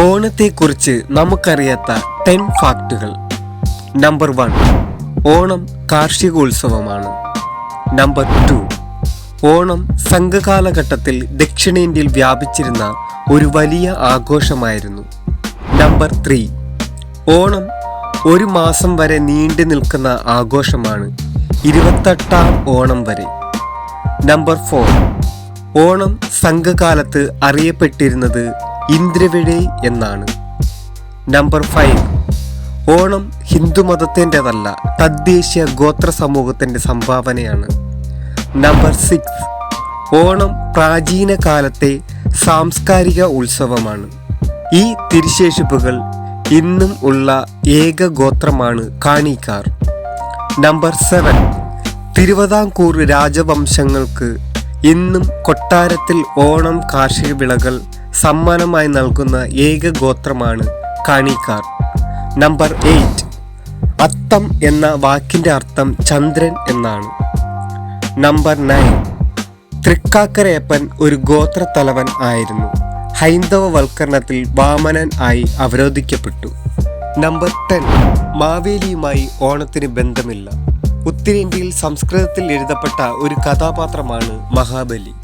ഓണത്തെക്കുറിച്ച് നമുക്കറിയാത്ത 10 ഫാക്റ്റുകൾ. Number 1, Onam കാർഷികോത്സവമാണ്. Number 2, Onam സംഘകാലഘട്ടത്തിൽ ദക്ഷിണേന്ത്യയിൽ വ്യാപിച്ചിരുന്ന ഒരു വലിയ ആഘോഷമായിരുന്നു. നമ്പർ 3, ഓണം ഒരു മാസം വരെ നീണ്ടു നിൽക്കുന്ന ആഘോഷമാണ്, 28ാം ഓണം വരെ. നമ്പർ 4, ഓണം സംഘകാലത്ത് അറിയപ്പെട്ടിരുന്നത് ഇന്ദ്രവിഴി എന്നാണ്. നമ്പർ 5, ഓണം ഹിന്ദുമതത്തിൻ്റെതല്ല, തദ്ദേശീയ ഗോത്ര സമൂഹത്തിൻ്റെ സംഭാവനയാണ്. നമ്പർ 6, ഓണം പ്രാചീന കാലത്തെ സാംസ്കാരിക ഉത്സവമാണ്. ഈ തിരുശേഷിപ്പുകൾ ഇന്നും ഉള്ള ഏക ഗോത്രമാണ് കാണിക്കാർ. നമ്പർ 7, തിരുവിതാംകൂർ രാജവംശങ്ങൾക്ക് ഇന്നും കൊട്ടാരത്തിൽ ഓണം കാർഷിക വിളകൾ സമ്മാനമായി നൽകുന്ന ഏക ഗോത്രമാണ് കാണിക്കാർ. നമ്പർ 8, അത്തം എന്ന വാക്കിൻ്റെ അർത്ഥം ചന്ദ്രൻ എന്നാണ്. നമ്പർ 9, തൃക്കാക്കരയപ്പൻ ഒരു ഗോത്രത്തലവൻ ആയിരുന്നു. ഹൈന്ദവവൽക്കരണത്തിൽ വാമനൻ ആയി അവരോധിക്കപ്പെട്ടു. നമ്പർ 10, മാവേലിയുമായി ഓണത്തിന് ബന്ധമില്ല. ഉത്തരേന്ത്യയിൽ സംസ്കൃതത്തിൽ എഴുതപ്പെട്ട ഒരു കഥാപാത്രമാണ് മഹാബലി.